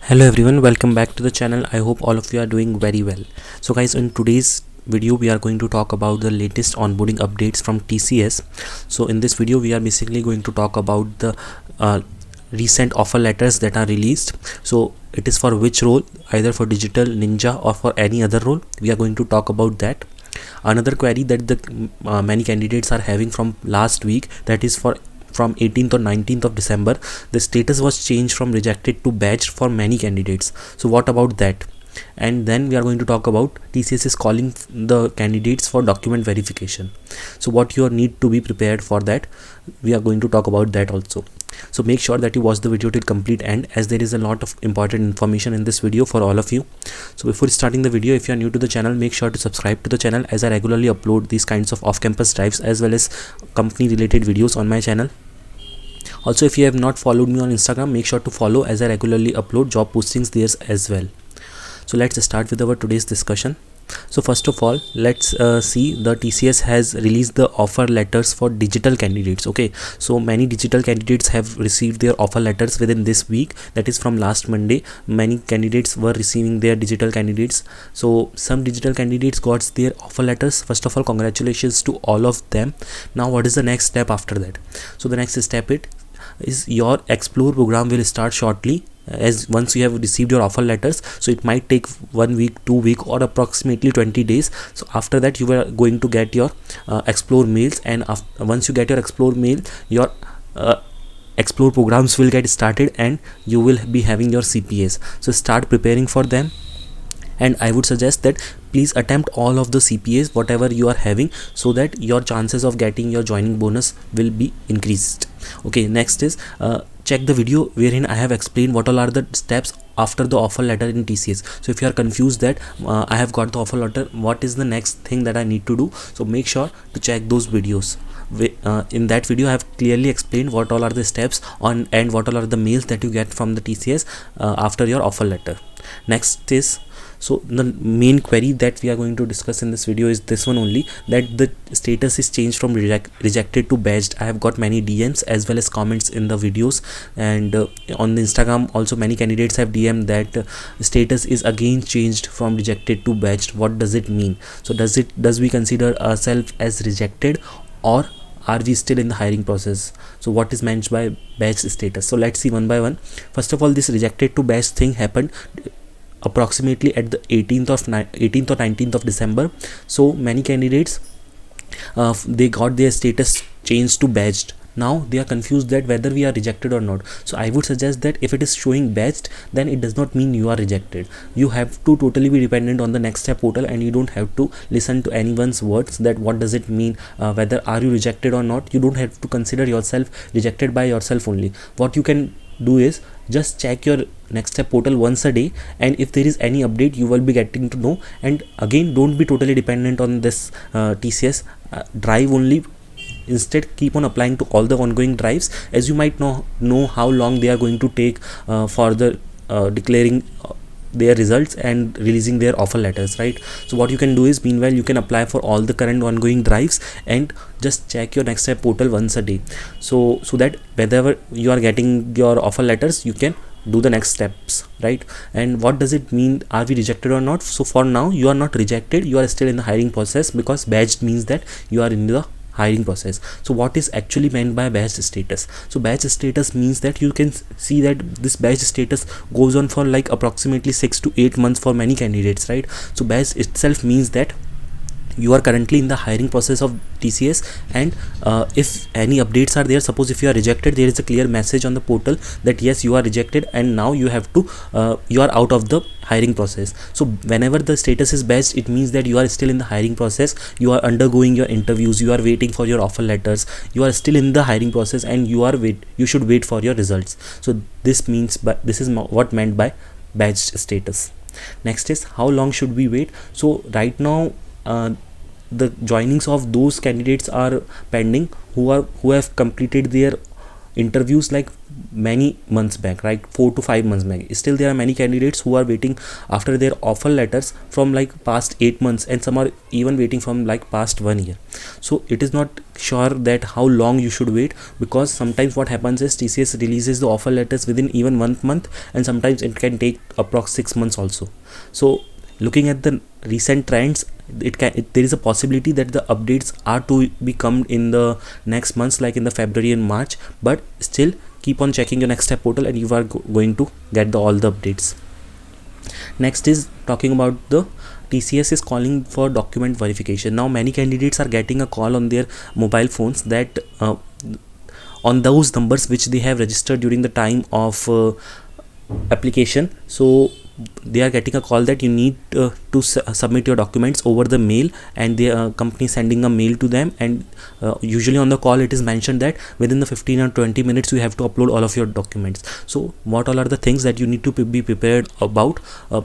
Hello everyone, welcome back to the channel. I hope all of you are doing very well. So guys, in today's video we are going to talk about the latest onboarding updates from TCS. So in this video we are basically going to talk about the recent offer letters that are released. So it is for which role, either for digital ninja or for any other role. We are going to talk about that. Another query that the many candidates are having from last week, that is from 18th or 19th of December, the status was changed from rejected to badged for many candidates. So what about that? And then we are going to talk about TCS is calling the candidates for document verification. So what you need to be prepared for that, we are going to talk about that also. So make sure that you watch the video till complete end, as there is a lot of important information in this video for all of you. So before starting the video, if you are new to the channel, make sure to subscribe to the channel, as I regularly upload these kinds of off-campus drives as well as company related videos on my channel. Also, if you have not followed me on Instagram, make sure to follow, as I regularly upload job postings there as well. So let's start with our today's discussion. So first of all, let's see, the TCS has released the offer letters for digital candidates. Okay, so many digital candidates have received their offer letters within this week, that is from last Monday. Many candidates were receiving their digital candidates. So some digital candidates got their offer letters. First of all, congratulations to all of them. Now what is the next step after that? So the next step is your Explore program will start shortly, as once you have received your offer letters. So it might take 1 week, 2 week, or approximately 20 days. So after that you are going to get your Explore mails, and once you get your Explore mail, your Explore programs will get started and you will be having your CPAs. So start preparing for them, and I would suggest that please attempt all of the CPAs whatever you are having, so that your chances of getting your joining bonus will be increased. Okay, next is check the video wherein I have explained what all are the steps after the offer letter in TCS. So if you are confused that I have got the offer letter, what is the next thing that I need to do, so make sure to check those videos. In that video I have clearly explained what all are the steps on and what all are the mails that you get from the TCS after your offer letter. Next is, so the main query that we are going to discuss in this video is this one only, that the status is changed from rejected to badged. I have got many DMs as well as comments in the videos, and on the Instagram also many candidates have DM that status is again changed from rejected to badged. What does it mean? So does we consider ourselves as rejected, or are we still in the hiring process? So what is meant by badged status? So let's see one by one. First of all, this rejected to badged thing happened approximately at the 18th or 19th of December. So many candidates they got their status changed to badged. Now they are confused that whether we are rejected or not. So I would suggest that if it is showing badged, then it does not mean you are rejected. You have to totally be dependent on the next step portal, and you don't have to listen to anyone's words that what does it mean, whether are you rejected or not. You don't have to consider yourself rejected by yourself only. What you can do is just check your next step portal once a day, and if there is any update you will be getting to know. And again, don't be totally dependent on this TCS drive only. Instead, keep on applying to all the ongoing drives, as you might know how long they are going to take for the declaring their results and releasing their offer letters, right? So what you can do is, meanwhile, you can apply for all the current ongoing drives and just check your next step portal once a day, so that whenever you are getting your offer letters, you can do the next steps, right? And what does it mean, are we rejected or not? So for now you are not rejected, you are still in the hiring process, because badged means that you are in the hiring process. So what is actually meant by badged status? So badged status means that you can see that this badged status goes on for like approximately 6 to 8 months for many candidates, right? So badged itself means that you are currently in the hiring process of TCS, and if any updates are there, suppose if you are rejected, there is a clear message on the portal that yes, you are rejected and now you have to you are out of the hiring process. So whenever the status is badged, it means that you are still in the hiring process, you are undergoing your interviews, you are waiting for your offer letters, you are still in the hiring process, and you should wait for your results. So this means, but this is what meant by badged status. Next is, how long should we wait? So right now the joinings of those candidates are pending who have completed their interviews like many months back, right? 4 to 5 months back. Still there are many candidates who are waiting after their offer letters from like past 8 months, and some are even waiting from like past 1 year. So it is not sure that how long you should wait, because sometimes what happens is TCS releases the offer letters within even 1 month, and sometimes it can take approx 6 months also. So looking at the recent trends, there is a possibility that the updates are to become in the next months, like in the February and March. But still keep on checking your next step portal, and you are going to get all the updates. Next is talking about the TCS is calling for document verification. Now many candidates are getting a call on their mobile phones that on those numbers which they have registered during the time of application. So they are getting a call that you need to submit your documents over the mail, and the company sending a mail to them, and usually on the call it is mentioned that within the 15 or 20 minutes you have to upload all of your documents. So what all are the things that you need to be prepared about,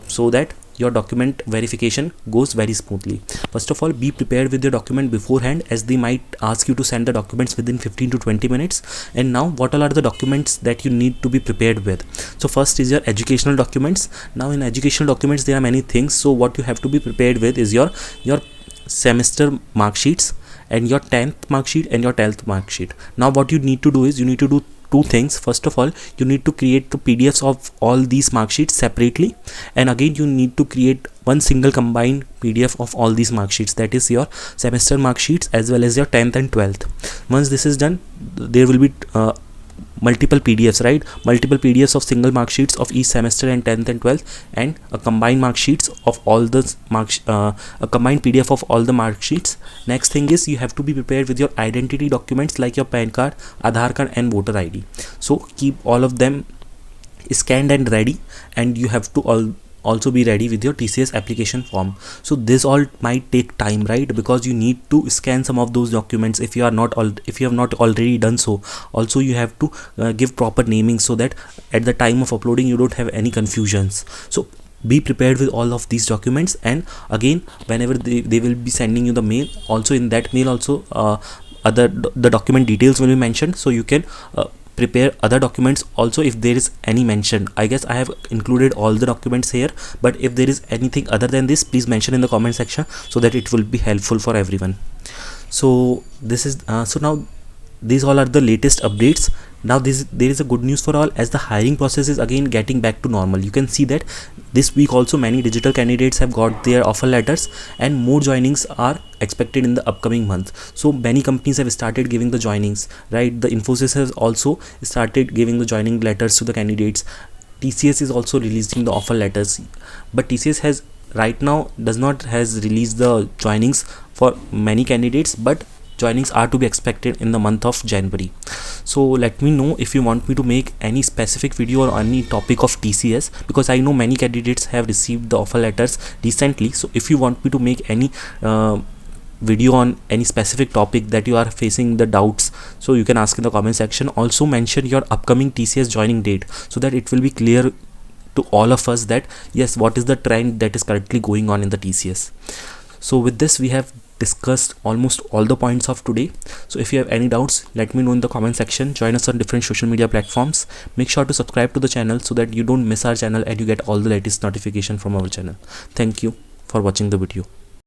so that your document verification goes very smoothly? First of all, be prepared with your document beforehand, as they might ask you to send the documents within 15 to 20 minutes. And now what all are the documents that you need to be prepared with? So first is your educational documents. Now in educational documents there are many things. So what you have to be prepared with is your semester mark sheets, and your 10th mark sheet, and your 12th mark sheet. Now what you need to do is you need to do two things. First of all, you need to create the PDFs of all these mark sheets separately, and again you need to create one single combined PDF of all these mark sheets, that is your semester mark sheets as well as your 10th and 12th. Once this is done, there will be multiple PDFs, right? Multiple PDFs of single mark sheets of each semester and 10th and 12th, and a combined mark sheets of all the a combined PDF of all the mark sheets. Next thing is you have to be prepared with your identity documents like your PAN card, Aadhaar card and voter ID. So keep all of them scanned and ready, and you have to also be ready with your TCS application form. So this all might take time, right? Because you need to scan some of those documents if you have not already done so. Also you have to give proper naming, so that at the time of uploading you don't have any confusions. So be prepared with all of these documents, and again whenever they will be sending you the mail, also in that mail also the document details will be mentioned, so you can prepare other documents also if there is any mention. I guess I have included all the documents here, but if there is anything other than this, please mention in the comment section, so that it will be helpful for everyone. So this is so now these all are the latest updates. Now there is a good news for all, as the hiring process is again getting back to normal. You can see that this week also many digital candidates have got their offer letters, and more joinings are expected in the upcoming month. So many companies have started giving the joinings, right? The Infosys has also started giving the joining letters to the candidates. TCS is also releasing the offer letters, but TCS has right now has released the joinings for many candidates, but joinings are to be expected in the month of January. So let me know if you want me to make any specific video or any topic of TCS, because I know many candidates have received the offer letters recently. So if you want me to make any video on any specific topic that you are facing the doubts, so you can ask in the comment section. Also mention your upcoming TCS joining date, so that it will be clear to all of us that yes, what is the trend that is currently going on in the TCS. So with this we have discussed almost all the points of today. So if you have any doubts, let me know in the comment section. Join us on different social media platforms. Make sure to subscribe to the channel so that you don't miss our channel and you get all the latest notification from our channel. Thank you for watching the video.